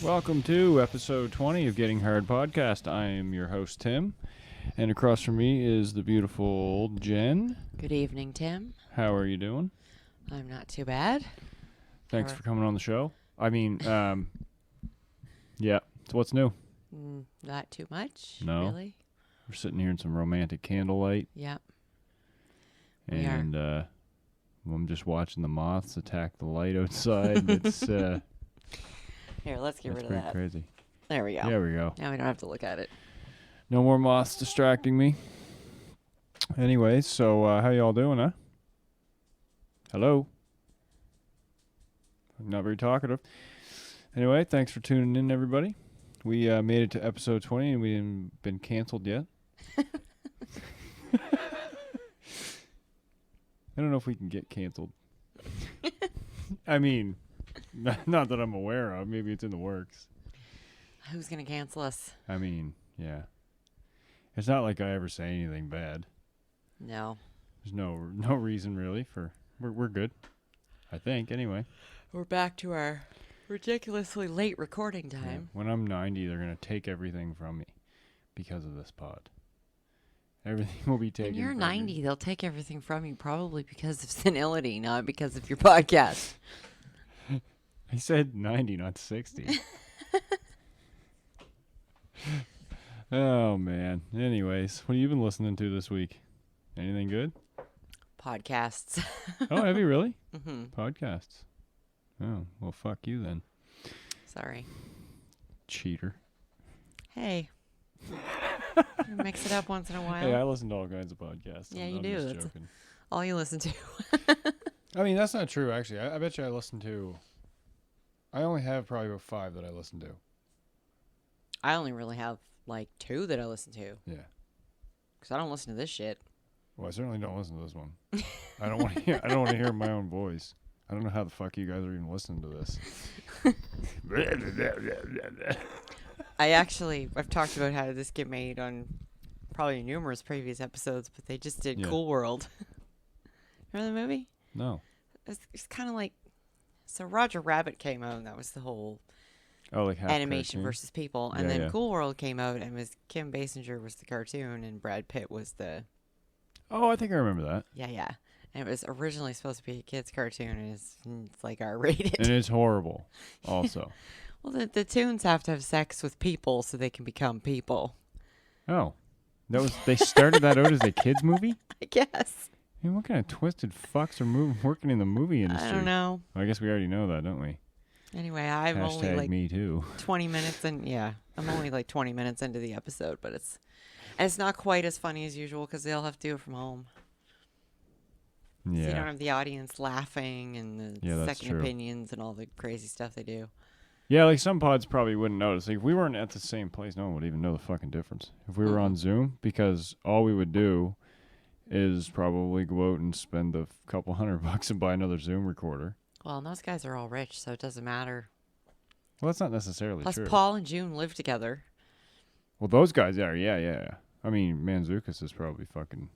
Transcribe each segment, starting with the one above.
Welcome to episode 20 of Getting Hard Podcast. I am your host, Tim, and across from me is the beautiful Jen. Good evening, Tim. How are you doing? I'm not too bad. Thanks for coming on the show. Yeah. So what's new? Not too much, No. really. We're sitting here in some romantic candlelight. Yep. And I'm just watching the moths attack the light outside. It's Here, let's get rid of pretty that. crazy. There we go. There we go. Now we don't have to look at it. No more moths distracting me. Anyway, so how y'all doing, huh? Hello? Not very talkative. Anyway, thanks for tuning in, everybody. We made it to episode 20 and we haven't been canceled yet. I don't know if we can get canceled. I mean, not that I'm aware of. Maybe it's in the works. Who's going to cancel us? I mean, yeah. It's not like I ever say anything bad. No. There's no reason really for we're good. I think anyway. We're back to our ridiculously late recording time. Yeah. When I'm 90, they're going to take everything from me because of this pod. Everything will be taken. When you're from 90, me. they'll take everything from you probably because of senility, not because of your podcast. I said 90, not 60. Oh, man. Anyways, what have you been listening to this week? Anything good? Podcasts. Oh, have you really? Mm-hmm. Podcasts. Oh, well, fuck you then. Sorry. Cheater. Hey. Mix it up once in a while. Hey, I listen to all kinds of podcasts. Yeah, I'm you do. just That's joking. all you listen to. I mean, that's not true, actually. I bet you I listen to... I only have probably about 5 that I listen to. I only really have like 2 that I listen to. Yeah. Because I don't listen to this shit. Well, I certainly don't listen to this one. I don't want to hear. I don't want to hear my own voice. I don't know how the fuck you guys are even listening to this. I've talked about how this get made on probably numerous previous episodes, but they just did Cool World. Remember the movie? No. It's kind of like, so Roger Rabbit came out, and that was the whole Like half animation cartoon? versus people, and Yeah, then yeah. Cool World came out, and was Kim Basinger was the cartoon, and Brad Pitt was the Oh, I think I remember that. yeah. And it was originally supposed to be a kid's cartoon, and it's like R-rated. And it's horrible, also. Well, the tunes have to have sex with people so they can become people. Oh, they started that out as a kids movie. I guess. I mean, what kind of twisted fucks are working in the movie industry? I don't know. Well, I guess we already know that, don't we? Anyway, I'm only Hashtag like me too. 20 minutes in. Yeah, I'm only like 20 minutes into the episode, but it's not quite as funny as usual because they'll have to do it from home. So you don't Yeah. have the audience laughing and the that's second true. opinions and all the crazy stuff they do. Yeah, like some pods probably wouldn't notice. Like if we weren't at the same place, no one would even know the fucking difference. If we were on Zoom, because all we would do is probably go out and spend a couple $100 and buy another Zoom recorder. Well, and those guys are all rich, so it doesn't matter. Well, that's not necessarily Plus, true. Paul and June live together. Well, those guys are, yeah. I mean, Manzukis is probably fucking...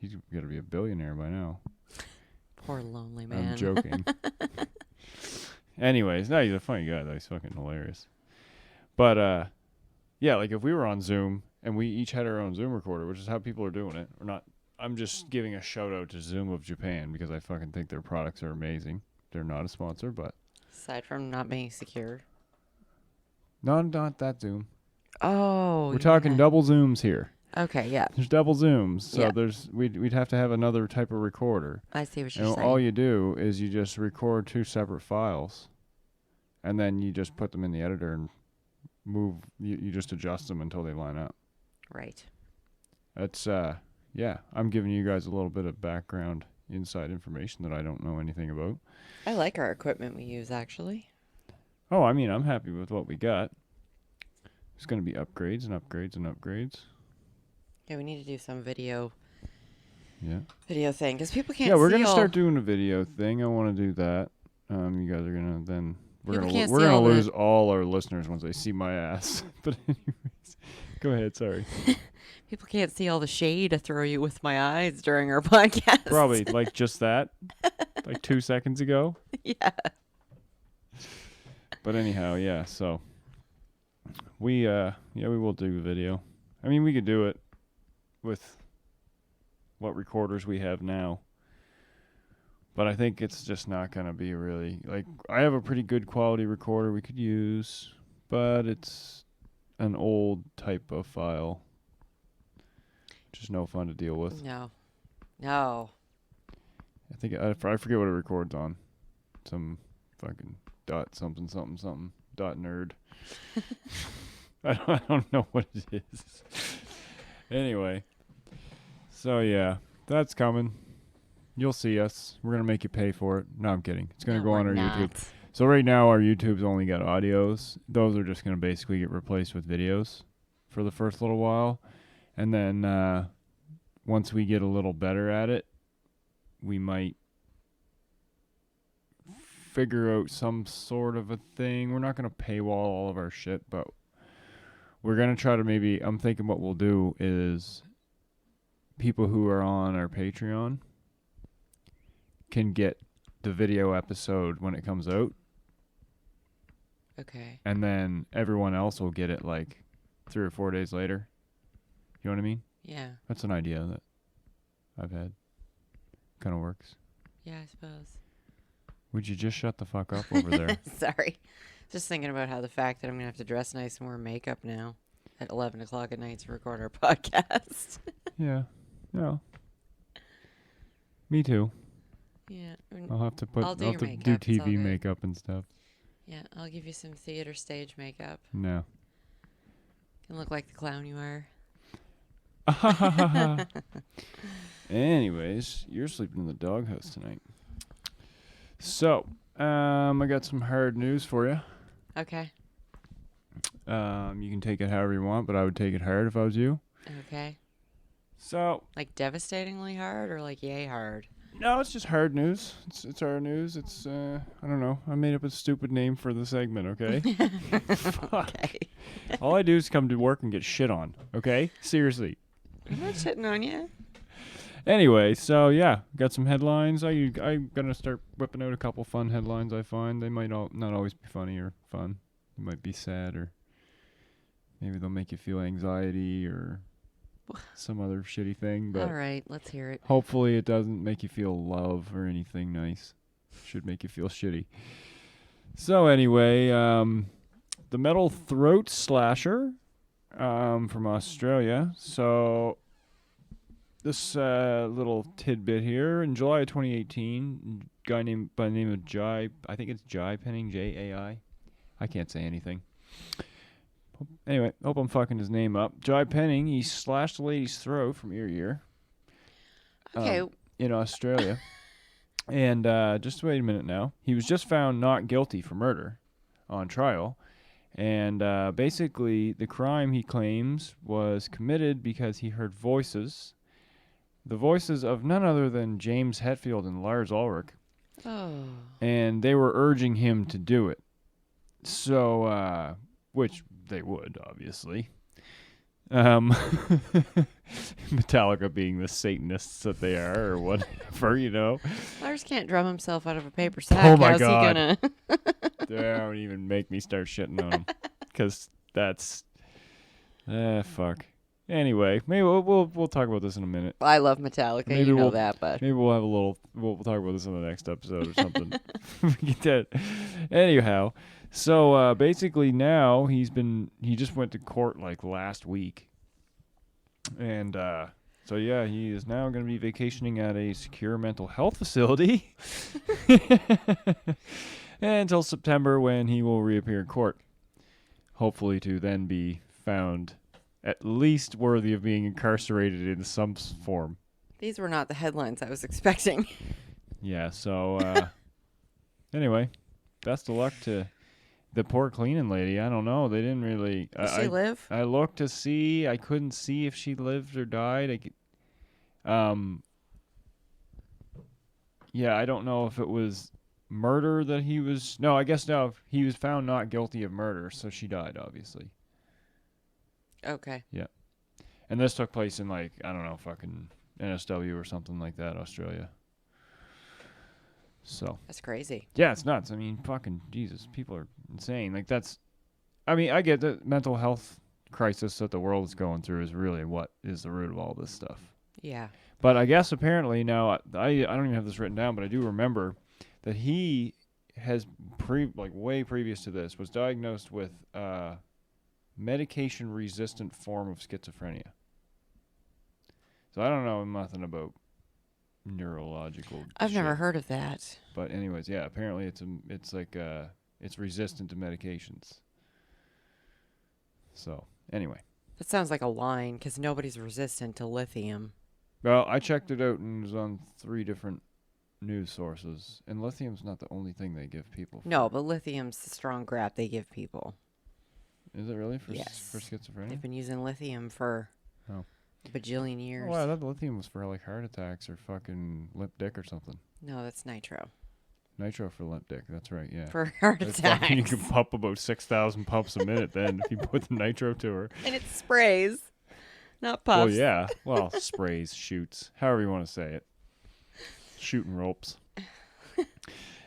He's got to be a billionaire by now. Poor lonely man. I'm joking. Anyways, no, he's a funny guy, though. He's fucking hilarious. But, yeah, like if we were on Zoom and we each had our own Zoom recorder, which is how people are doing it. We're not... I'm just giving a shout-out to Zoom of Japan because I fucking think their products are amazing. They're not a sponsor, but... Aside from not being secure. No, not that Zoom. Oh, We're talking double Zooms here. Okay, yeah. There's double Zooms, so Yeah. we'd have to have another type of recorder. I see what you're And saying. all you do is you just record 2 separate files, and then you just put them in the editor and you just adjust them until they line up. Right. That's yeah. I'm giving you guys a little bit of background, inside information that I don't know anything about. I like our equipment we use, actually. Oh, I mean, I'm happy with what we got. There's going to be upgrades and upgrades and upgrades. Yeah, we need to do some video thing because people can't. Yeah, we're see gonna all- start doing a video thing. I want to do that. You guys are gonna then we're People can't see gonna all the- lose all our listeners once they see my ass. But anyways, go ahead. Sorry. People can't see all the shade I throw you with my eyes during our podcast. Probably like just that, like 2 seconds ago. Yeah. But anyhow, yeah. So we will do video. I mean, we could do it with what recorders we have now. But I think it's just not going to be really... Like, I have a pretty good quality recorder we could use, but it's an old type of file. Just no fun to deal with. No. I think I forget what it records on. Some fucking dot something dot nerd. I don't know what it is. Anyway, so yeah, that's coming. You'll see us. We're gonna make you pay for it. No, I'm kidding. It's gonna go on our YouTube. So right now our YouTube's only got audios. Those are just gonna basically get replaced with videos for the first little while, and then once we get a little better at it, we might figure out some sort of a thing. We're not gonna paywall all of our shit, but we're gonna try to maybe. I'm thinking what we'll do is people who are on our Patreon can get the video episode when it comes out. Okay. And then everyone else will get it like 3 or 4 days later. You know what I mean? Yeah. That's an idea that I've had. Kind of works. Yeah, I suppose. Would you just shut the fuck up over there? Sorry. Just thinking about how the fact that I'm going to have to dress nice and wear makeup now at 11 o'clock at night to record our podcast. Yeah. No. Me too. Yeah. I'll have to I'll do your do makeup. It's all TV good. makeup and stuff. Yeah, I'll give you some theater stage makeup. No. Can look like the clown you are. Anyways, you're sleeping in the doghouse tonight. So, I got some hard news for you. Okay. You can take it however you want, but I would take it hard if I was you. Okay. So, Like devastatingly hard or like yay hard? no, it's just hard news. It's our news. It's I don't know. I made up a stupid name for the segment, okay? Fuck. Okay. All I do is come to work and get shit on, okay? Seriously. I'm not shitting on you. Anyway, so yeah, got some headlines. I'm gonna start whipping out a couple fun headlines I find. They might not always be funny or fun. They might be sad, or maybe they'll make you feel anxiety or some other shitty thing. But all right, let's hear it. hopefully it doesn't make you feel love or anything nice. Should make you feel shitty. So anyway, the metal throat slasher from Australia. So this little tidbit here. In July of 2018, a guy named by the name of Jai, I think it's Jai Penning, Jai. I can't say anything. Anyway, hope I'm fucking his name up. Jai Penning, he slashed a lady's throat from ear to ear. Okay. In Australia. And just wait a minute now. He was just found not guilty for murder on trial. And basically, the crime he claims was committed because he heard voices. The voices of none other than James Hetfield and Lars Ulrich. Oh. And they were urging him to do it. So, which they would, obviously. Metallica being the Satanists that they are, or whatever, you know. Lars can't drum himself out of a paper sack. Oh my How's God. he gonna? Don't even make me start shitting on him, because that's fuck. Anyway, maybe we'll talk about this in a minute. I love Metallica, Maybe you know we'll- that, but Maybe we'll have a little. We'll talk about this in the next episode or something. We get that. Anyhow, so basically now he just went to court like last week, and so yeah, he is now going to be vacationing at a secure mental health facility until September, when he will reappear in court, hopefully to then be found at least worthy of being incarcerated in some form. these were not the headlines I was expecting. Yeah, so anyway, best of luck to the poor cleaning lady. I don't know. They didn't really... Does she live? I looked to see. I couldn't see if she lived or died. Yeah, I don't know if it was murder that he was... No, I guess no. He was found not guilty of murder, so she died, obviously. Okay. And this took place in, like, I don't know, fucking NSW or something like that, Australia. So That's crazy. yeah, it's nuts. I mean, fucking Jesus, people are insane. Like that's. I mean, I get the mental health crisis that the world is going through is really what is the root of all this stuff. Yeah. But I guess apparently now I don't even have this written down, but I do remember that he has way previous to this was diagnosed with medication resistant form of schizophrenia. So I don't know nothing about neurological. I've never shit. heard of that. But anyways, yeah, apparently it's resistant to medications. So anyway, That sounds like a line because nobody's resistant to lithium. well, I checked it out and it was on 3 different news sources, and lithium's not the only thing they give people. No, but lithium's the strong grab they give people. Is it really for Yes. for schizophrenia? They've been using lithium for Oh. a bajillion years. Oh, I thought lithium was for like heart attacks or fucking limp dick or something. No, that's nitro. Nitro for limp dick. That's right. Yeah. For heart It's fucking- you attacks. can pump about 6,000 pumps a minute then if you put the nitro to her. And it sprays, not puffs. Well, yeah. Well, sprays, shoots, however you want to say it. Shooting ropes.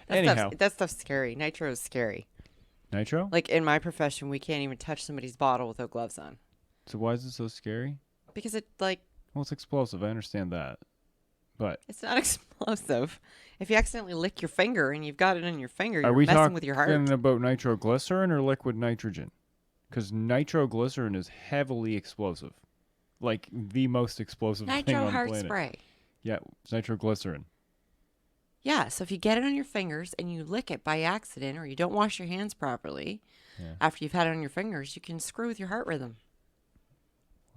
Anyhow, That stuff's scary. Nitro is scary. nitro. Like in my profession, we can't even touch somebody's bottle without gloves on So why is it so scary? because it's Well, it's explosive. I understand that, but it's not explosive. If you accidentally lick your finger and you've got it on your finger, are you're we messing talking with your heart. about nitroglycerin or liquid nitrogen? Because nitroglycerin is heavily explosive, like the most explosive thing Nitro on the heart planet. spray. Yeah, it's nitroglycerin. Yeah, so if you get it on your fingers and you lick it by accident or you don't wash your hands properly Yeah. after you've had it on your fingers, you can screw with your heart rhythm.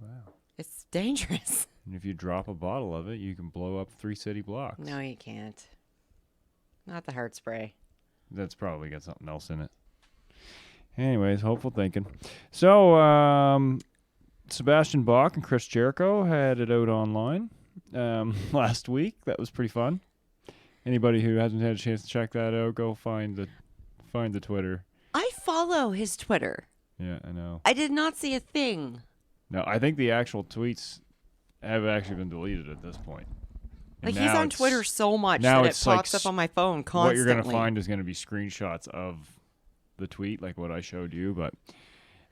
Wow. It's dangerous. And if you drop a bottle of it, you can blow up 3 city blocks. No, you can't. Not the heart spray. That's probably got something else in it. Anyways, hopeful thinking. So, Sebastian Bach and Chris Jericho had it out online last week. That was pretty fun. Anybody who hasn't had a chance to check that out, go find the Twitter. I follow his Twitter. Yeah, I know. I did not see a thing. No, I think the actual tweets have actually been deleted at this point. And Like he's now on it's- Twitter so much now that it it's like pops up on my phone constantly. What you're going to find is going to be screenshots of the tweet, like what I showed you. But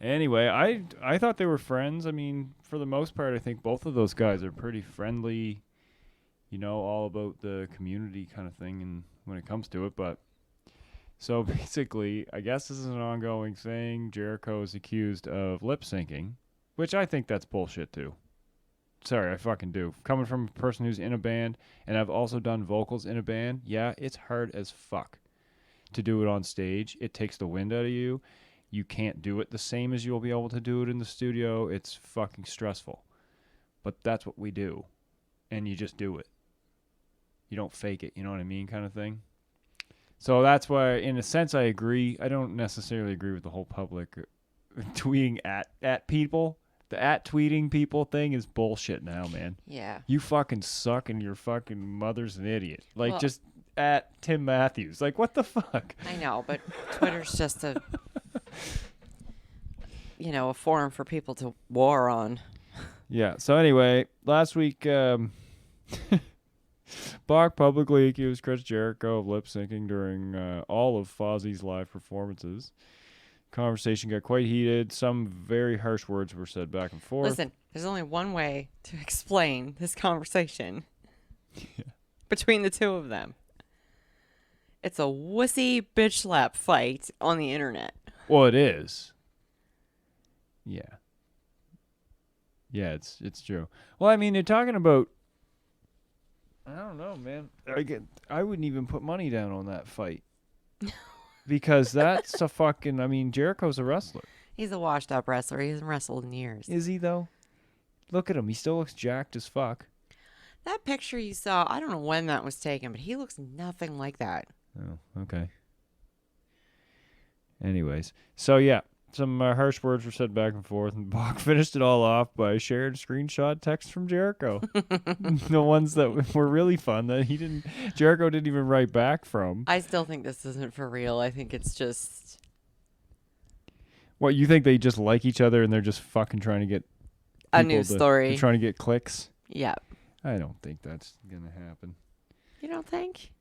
anyway, I thought they were friends. I mean, for the most part, I think both of those guys are pretty friendly, all about the community kind of thing and when it comes to it. But so basically, I guess this is an ongoing thing. Jericho is accused of lip syncing, which I think that's bullshit too. Sorry, I fucking do. Coming from a person who's in a band, and I've also done vocals in a band, yeah, it's hard as fuck to do it on stage. It takes the wind out of you. You can't do it the same as you'll be able to do it in the studio. It's fucking stressful. But that's what we do. And you just do it. You don't fake it, you know what I mean, kind of thing. So that's why, in a sense, I agree. I don't necessarily agree with the whole public tweeting at people. The tweeting people thing is bullshit now, man. Yeah. You fucking suck and your fucking mother's an idiot. Like, Well- just at Tim Matthews. Like, what the fuck? I know, but Twitter's just a forum for people to war on. Yeah, so anyway, last week, Bach publicly accused Chris Jericho of lip syncing during all of Fozzie's live performances. Conversation got quite heated. Some very harsh words were said back and forth. Listen, there's only one way to explain this conversation between the two of them. It's a wussy bitch slap fight on the internet. Well, it is. Yeah. Yeah, it's true. Well, I mean, they're talking about. I don't know, man. I wouldn't even put money down on that fight because that's a fucking. I mean, Jericho's a wrestler. He's a washed-up wrestler. He hasn't wrestled in years. Is he though? Look at him. He still looks jacked as fuck. That picture you saw, I don't know when that was taken, but he looks nothing like that. Oh, okay. Anyways, so yeah, some harsh words were said back and forth, and Bach finished it all off by sharing screenshot text from Jericho. The ones that were really fun that Jericho didn't even write back from. I still think this isn't for real. I think it's just... What, you think they just like each other and they're just fucking trying to get a people news story. They're trying to get clicks? Yeah. I don't think that's gonna happen. You don't think?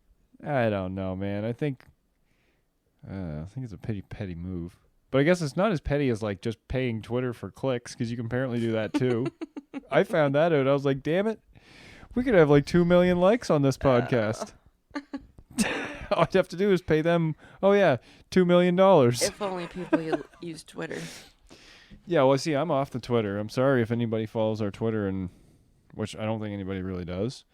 I don't know, man. I think it's a petty move. But I guess it's not as petty as like just paying Twitter for clicks, because you can apparently do that too. I found that out. I was like, damn it, we could have like 2 million likes on this podcast. All I'd have to do is pay them. Oh yeah, $2 million. If only people use Twitter. Yeah, well, see, I'm off the Twitter. I'm sorry if anybody follows our Twitter, and which I don't think anybody really does.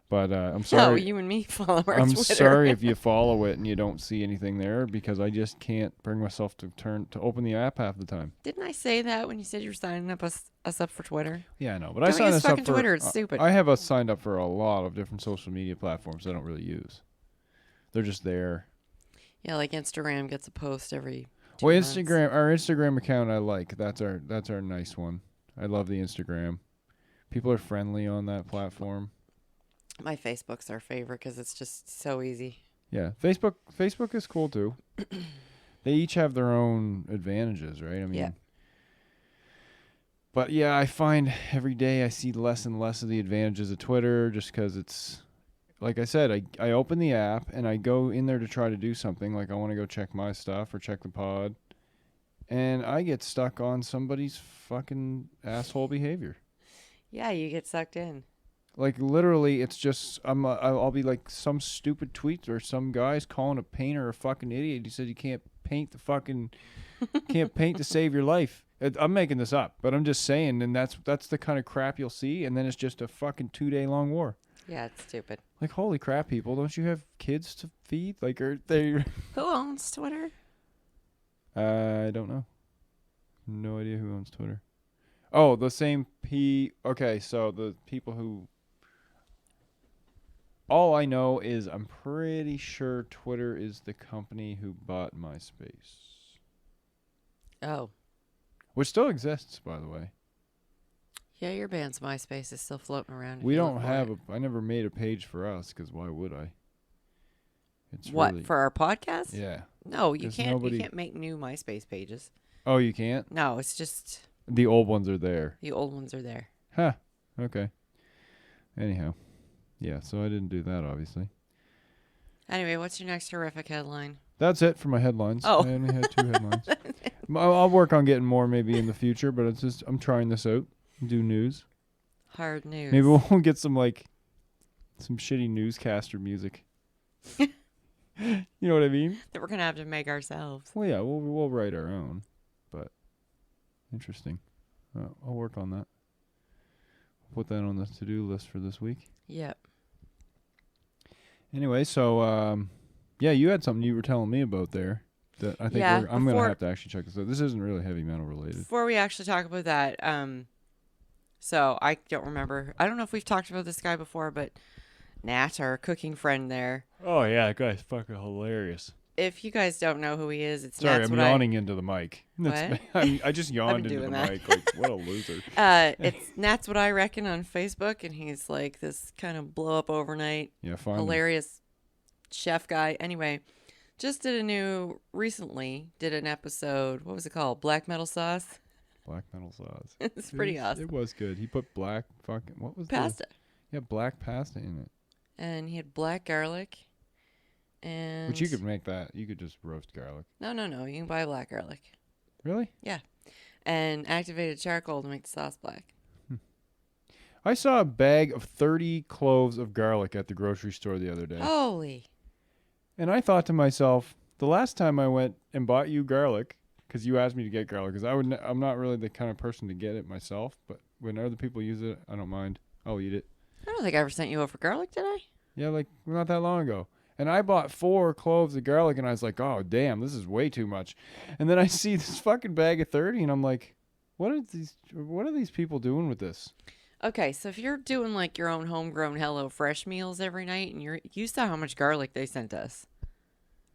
But I'm sorry. No, you and me follow our I'm Twitter. sorry if you follow it and you don't see anything there, because I just can't bring myself to open the app half the time. Didn't I say that when you said you were signing up us up for Twitter? Yeah, I know, but Don't I signed use us up fucking for Twitter. It's stupid. I have us signed up for a lot of different social media platforms I don't really use. They're just there. Yeah, like Instagram gets a post every 2 Well, months. our Instagram account I like. That's our nice one. I love the Instagram. People are friendly on that platform. My Facebook's our favorite because it's just so easy. Yeah, Facebook is cool too. They each have their own advantages, right? I mean, Yeah. But yeah, I find every day I see less and less of the advantages of Twitter, just because it's, like I said, I open the app and I go in there to try to do something. Like I want to go check my stuff or check the pod, and I get stuck on somebody's fucking asshole behavior. Yeah, you get sucked in. Like literally, it's just I'll be like some stupid tweet or some guy's calling a painter a fucking idiot. He said you can't paint to save your life. I'm making this up, but I'm just saying, and that's the kind of crap you'll see, and then it's just a fucking 2-day long war. Yeah, it's stupid. Like, holy crap, people! Don't you have kids to feed? Like, are they? Who owns Twitter? I don't know. No idea who owns Twitter. Oh, the same Okay, so the people who. All I know is I'm pretty sure Twitter is the company who bought MySpace. Oh. Which still exists, by the way. Yeah, your band's MySpace is still floating around. We don't have I never made a page for us, because why would I? It's what, really, for our podcast? Yeah. No, you 'Cause can't. You can't make new MySpace pages. Oh, you can't? No, it's just The old ones are there. the old ones are there. Huh. Okay. Anyhow. Yeah, so I didn't do that, obviously. Anyway, what's your next horrific headline? That's it for my headlines. Oh. I only had 2 headlines. I'll work on getting more maybe in the future, but it's just I'm trying this out. Do news. Hard news. Maybe we'll get some shitty newscaster music. You know what I mean? that we're gonna have to make ourselves. Well, yeah, we'll write our own, but interesting. I'll work on that. Put that on the to-do list for this week. Yep. Anyway, so yeah, you had something you were telling me about there that I think I'm gonna have to actually check this out. This isn't really heavy metal related. Before we actually talk about that, so I don't remember. I don't know if we've talked about this guy before, but Nat, our cooking friend there. Oh yeah, that guy's fucking hilarious. If you guys don't know who he is, it's Sorry, Nat's I'm yawning into the mic. What? I just yawned into doing the that. mic. Like, what a loser. It's Nat's What I Reckon on Facebook, and he's like this kind of blow up overnight, Yeah, fine. hilarious chef guy. Anyway, just recently did an episode. What was it called? Black Metal Sauce. Black metal sauce. It's pretty awesome. It was good. He put black fucking what was Pasta. Yeah, black pasta in it. And he had black garlic. And But you could make that. You could just roast garlic. No. You can buy black garlic. Really? Yeah. And activated charcoal to make the sauce black. I saw a bag of 30 cloves of garlic at the grocery store the other day. Holy. And I thought to myself, the last time I went and bought you garlic, because you asked me to get garlic, because I'm not really the kind of person to get it myself, but when other people use it, I don't mind. I'll eat it. I don't think I ever sent you over garlic, did I? Yeah, like not that long ago. And I bought 4 cloves of garlic, and I was like, oh, damn, this is way too much. And then I see this fucking bag of 30, and I'm like, what are these people doing with this? Okay, so if you're doing like your own homegrown Hello Fresh meals every night, and you saw how much garlic they sent us.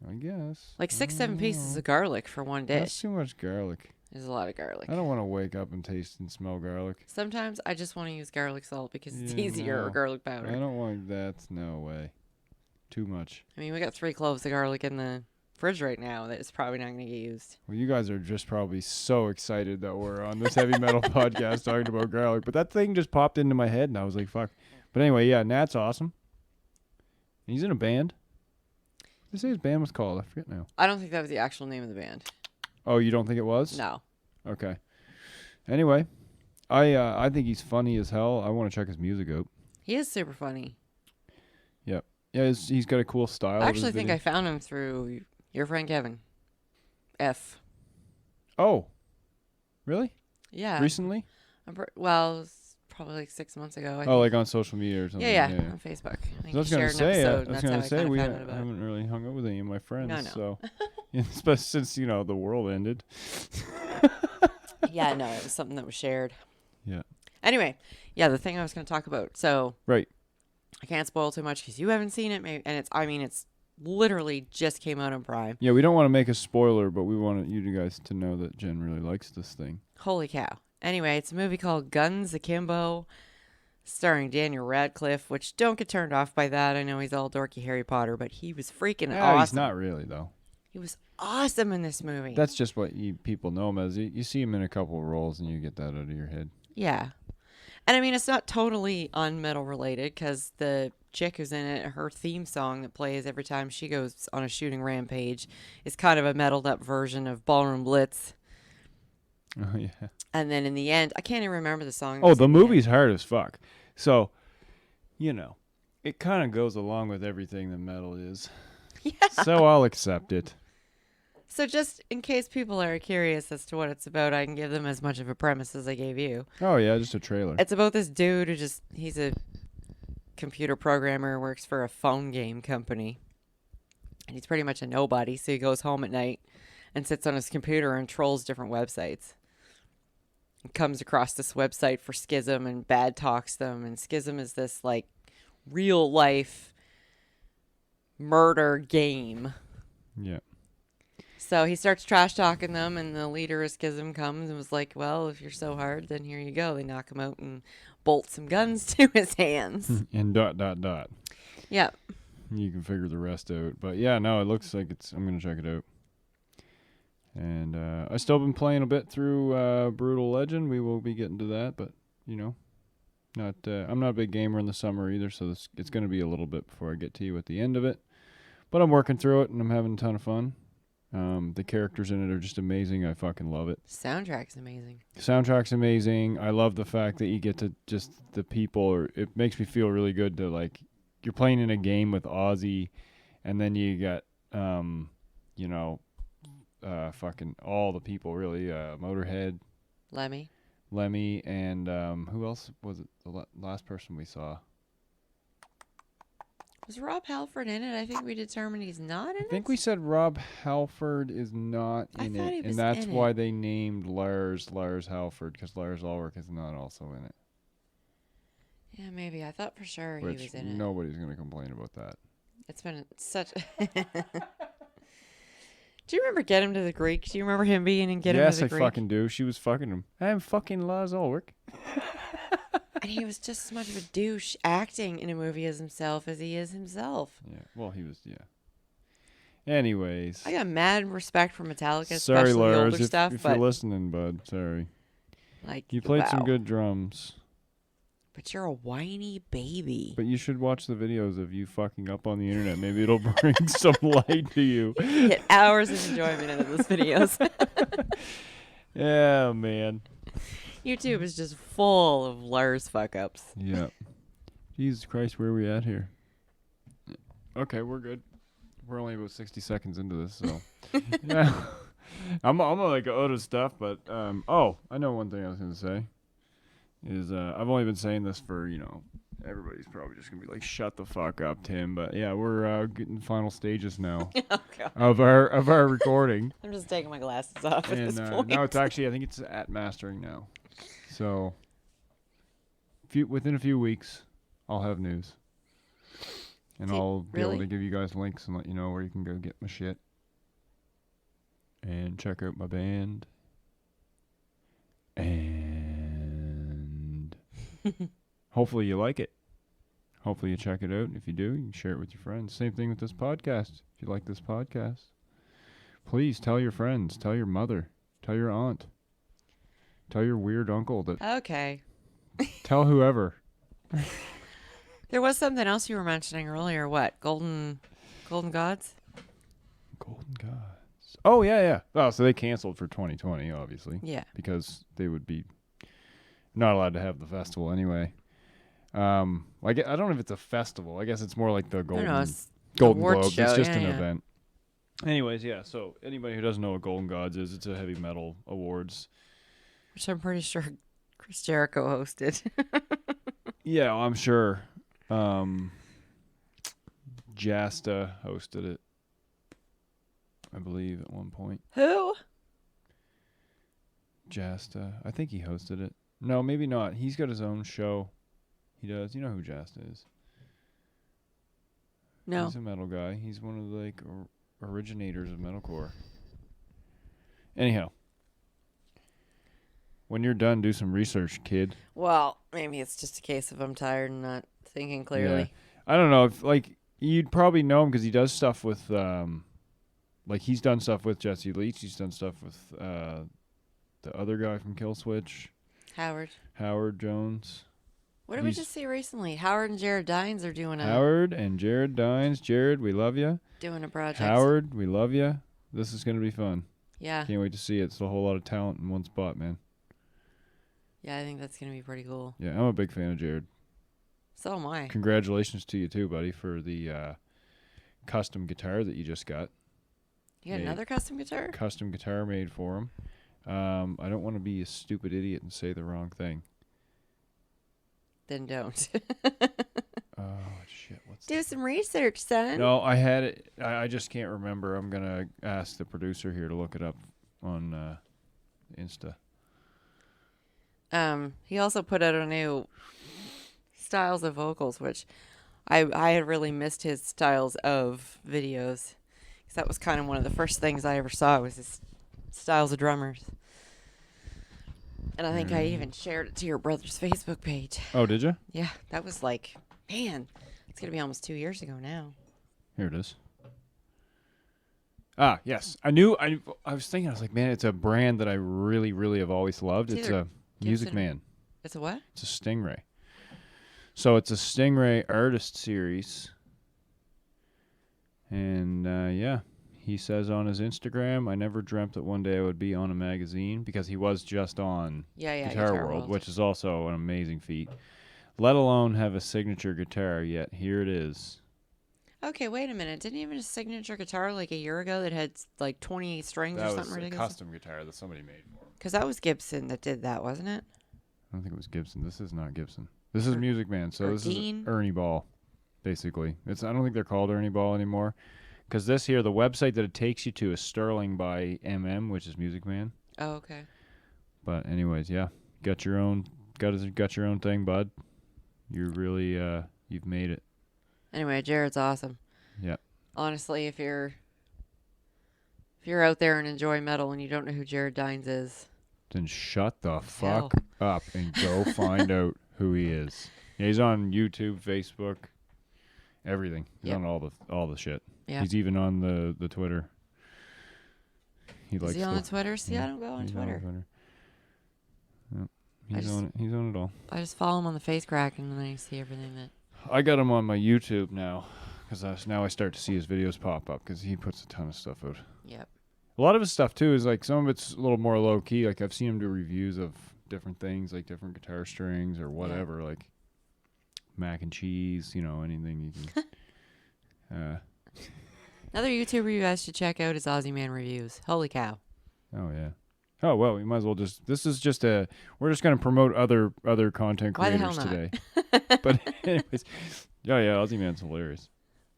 I guess. Like 6-7 pieces know. of garlic for one dish. That's too much garlic. There's a lot of garlic. I don't want to wake up and taste and smell garlic. Sometimes I just want to use garlic salt because it's Yeah, easier, or no. garlic I powder. don't want that. No way. Too much. I mean, we got 3 cloves of garlic in the fridge right now that is probably not going to get used. Well, you guys are just probably so excited that we're on this heavy metal podcast talking about garlic. But that thing just popped into my head, and I was like, fuck. But anyway, yeah, Nat's awesome. He's in a band. What did they say his band was called? I forget now. I don't think that was the actual name of the band. Oh, you don't think it was? No. Okay. Anyway, I think he's funny as hell. I want to check his music out. He is super funny. Yep. Yeah, he's got a cool style. I actually think I found him through your friend Kevin. F. Oh, really? Yeah. Recently? Well, it was probably like 6 months ago. I think. Like on social media or something. Yeah, on Facebook. I think I was he gonna shared an say, episode, and that's how I we found out about it. haven't really hung out with any of my friends. No. So, especially since the world ended. Yeah, no, it was something that was shared. Yeah. Anyway, yeah, the thing I was going to talk about. So, right. I can't spoil too much because you haven't seen it, maybe, and it's literally just came out on Prime. Yeah, we don't want to make a spoiler, but we want you guys to know that Jen really likes this thing. Holy cow! Anyway, it's a movie called Guns Akimbo, starring Daniel Radcliffe. Which don't get turned off by that. I know he's all dorky Harry Potter, but he was freaking awesome. He's not really though. He was awesome in this movie. That's just what people know him as. You see him in a couple of roles, and you get that out of your head. Yeah. And I mean, it's not totally unmetal related because the chick who's in it, her theme song that plays every time she goes on a shooting rampage is kind of a metaled up version of Ballroom Blitz. Oh, yeah. And then in the end, I can't even remember the song. Oh, the movie's hard as fuck. So, it kind of goes along with everything that metal is. Yeah. So I'll accept it. So just in case people are curious as to what it's about, I can give them as much of a premise as I gave you. Oh, yeah, just a trailer. It's about this dude who he's a computer programmer, works for a phone game company. And he's pretty much a nobody, so he goes home at night and sits on his computer and trolls different websites. He comes across this website for Schism and bad talks them. And Schism is this, like, real life murder game. Yeah. So he starts trash talking them, and the leader of Schism comes and was like, well, if you're so hard, then here you go. They knock him out and bolt some guns to his hands. And ... Yep. You can figure the rest out. But yeah, no, it looks like I'm going to check it out. And I still been playing a bit through Brutal Legend. We will be getting to that, but, not. I'm not a big gamer in the summer either, so it's going to be a little bit before I get to you at the end of it. But I'm working through it, and I'm having a ton of fun. The characters in it are just amazing. I fucking love it. Soundtrack's amazing. Soundtrack's amazing. I love the fact that you get to just the people. It makes me feel really good to, like, you're playing in a game with Ozzy, and then you got, fucking all the people, really. Motorhead. Lemmy, and who else was it? The last person we saw. Was Rob Halford in it? I think we determined he's not in it. I think we said Rob Halford is not in it, and that's why they named Lars Halford, because Lars Ulrich is not also in it. Yeah, maybe. I thought for sure he was in it. Nobody's going to complain about that. It's been such... Do you remember Get Him to the Greek? Do you remember him being in Get Him to the Greek? Yes, I fucking do. She was fucking him. I'm fucking Lars Ulrich. And he was just as much of a douche acting in a movie as himself as he is himself. Yeah, well, he was, yeah. Anyways. I got mad respect for Metallica, sorry, especially Lars, the older stuff. If you're listening, bud, sorry. Like, you played some good drums. But you're a whiny baby. But you should watch the videos of you fucking up on the internet. Maybe it'll bring some light to you. You get hours of enjoyment out of those videos. Yeah, man. YouTube is just full of Lars fuck-ups. Yeah. Jesus Christ, where are we at here? Okay, we're good. We're only about 60 seconds into this, so. Yeah. I'm like out of stuff, but, I know one thing I was going to say. Is I've only been saying this for, everybody's probably just going to be like, shut the fuck up, Tim. But, yeah, we're getting final stages now of our recording. I'm just taking my glasses off at this point. Now it's actually, I think it's at mastering now. So, within a few weeks, I'll have news. And I'll be able to give you guys links and let you know where you can go get my shit. And check out my band. And hopefully you like it. Hopefully you check it out. If you do, you can share it with your friends. Same thing with this podcast. If you like this podcast, please tell your friends. Tell your mother. Tell your aunt. Tell your weird uncle that. Okay. Tell whoever. There was something else you were mentioning earlier. What? Golden Gods? Golden Gods. Oh, yeah. Oh, so they canceled for 2020, obviously. Yeah. Because they would be not allowed to have the festival anyway. I don't know if it's a festival. I guess it's more like the I don't know. Golden Awards Globes. show, It's just yeah, an yeah. event. Anyways, yeah. So anybody who doesn't know what Golden Gods is, it's a heavy metal awards. Which I'm pretty sure Chris Jericho hosted. Yeah, I'm sure. Jasta hosted it, I believe, at one point. Who? Jasta. I think he hosted it. No, maybe not. He's got his own show. He does. You know who Jasta is? No. He's a metal guy. He's one of the originators of metalcore. Anyhow, when you're done, do some research, kid. Well, maybe it's just a case of I'm tired and not thinking clearly. Yeah. I don't know if you'd probably know him because he does stuff with he's done stuff with Jesse Leach. He's done stuff with the other guy from Killswitch, Howard Jones. What did we just see recently? Howard and Jared Dines are doing Howard and Jared Dines. Jared, we love you. doing a project. Howard, we love you. This is gonna be fun. Yeah. Can't wait to see it. It's a whole lot of talent in one spot, man. Yeah, I think that's gonna be pretty cool. Yeah, I'm a big fan of Jared. So am I. Congratulations to you too, buddy, for the custom guitar that you just got. You got another custom guitar? Custom guitar made for him. I don't want to be a stupid idiot and say the wrong thing. Then don't. Oh shit! Do some research, son. No, I had it. I just can't remember. I'm gonna ask the producer here to look it up on Insta. He also put out a new styles of vocals, which I had really missed his styles of videos, because that was kind of one of the first things I ever saw was his styles of drummers. And I think I even shared it to your brother's Facebook page. Oh, did you? Yeah, that was like, man, it's gonna be almost 2 years ago now. Here it is. Ah, yes. I knew. I was thinking. I was like, man, it's a brand that I really, really have always loved. It's a Music Man. It's a what? It's a Stingray. So it's a Stingray artist series. And yeah, he says on his Instagram, I never dreamt that one day I would be on a magazine, because he was just on Guitar World, which is also an amazing feat. Let alone have a signature guitar, yet here it is. Okay, wait a minute. Didn't he have a signature guitar like a year ago that had like 20 strings or something ridiculous? That was a custom guitar that somebody made for him. Because that was Gibson that did that, wasn't it? I don't think it was Gibson. This is not Gibson. This is Music Man. So this Dean? is Ernie Ball, basically. I don't think they're called Ernie Ball anymore. Because this here, the website that it takes you to is Sterling by MM, which is Music Man. Oh, okay. But anyways, yeah, got your own thing, bud. You really you've made it. Anyway, Jared's awesome. Yeah. Honestly, if you're out there and enjoy metal and you don't know who Jared Dines is, Then shut the fuck up and go find out who he is. Yeah, he's on YouTube, Facebook, everything. He's on all the shit. Yeah. He's even on the Twitter. Is he on the Twitter? See, I don't go on Twitter. Yep. He's on it all. I just follow him on the face crack and then I see everything that. I got him on my YouTube now, because now I start to see his videos pop up, because he puts a ton of stuff out. Yep. A lot of his stuff too is like, some of it's a little more low key. Like I've seen him do reviews of different things, like different guitar strings or whatever, like mac and cheese, anything you can. Another YouTuber you guys should check out is Aussie Man Reviews. Holy cow. Oh yeah. Oh well, we might as well we're just going to promote other content Why the creators hell not? today. But anyways, yeah, Aussie Man's hilarious.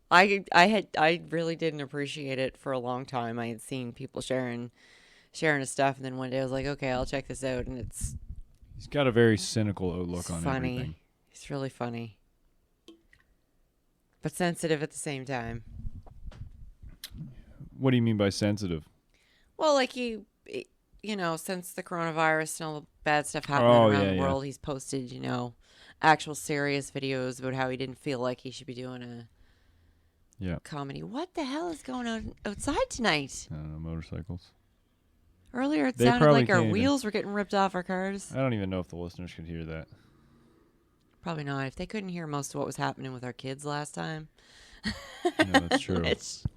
I really didn't appreciate it for a long time. I had seen people sharing his stuff, and then one day I was like, okay, I'll check this out, and he's got a very cynical outlook on funny. everything. He's really funny, but sensitive at the same time. What do you mean by sensitive? Well, like since the coronavirus and all the bad stuff happening around the world, he's posted, actual serious videos about how he didn't feel like he should be doing a comedy. What the hell is going on outside tonight? I don't know, motorcycles. Earlier it sounded like our wheels were getting ripped off our cars. I don't even know if the listeners could hear that. Probably not. If they couldn't hear most of what was happening with our kids last time. Yeah, that's true.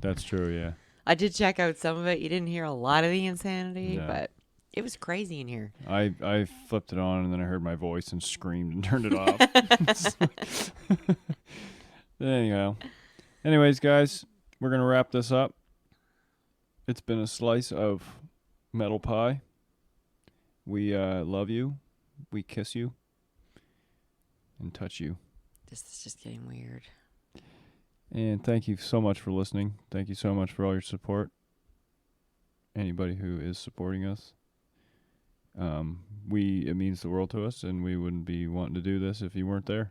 That's true, yeah. I did check out some of it. You didn't hear a lot of the insanity, No. but it was crazy in here. I flipped it on and then I heard my voice and screamed and turned it off. Anyhow. Anyways, guys, we're going to wrap this up. It's been a slice of metal pie. We love you. We kiss you. And touch you. This is just getting weird. And thank you so much for listening. Thank you so much for all your support. Anybody who is supporting us. It means the world to us, and we wouldn't be wanting to do this if you weren't there.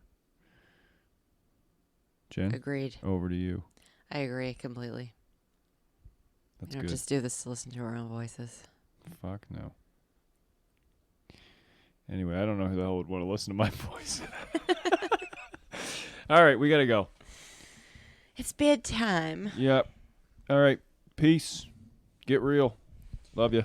Jen? Agreed. Over to you. I agree completely. That's We don't good. just do this to listen to our own voices. Fuck no. Anyway, I don't know who the hell would want to listen to my voice. All right, we got to go. It's bedtime. Yep. All right. Peace. Get real. Love you.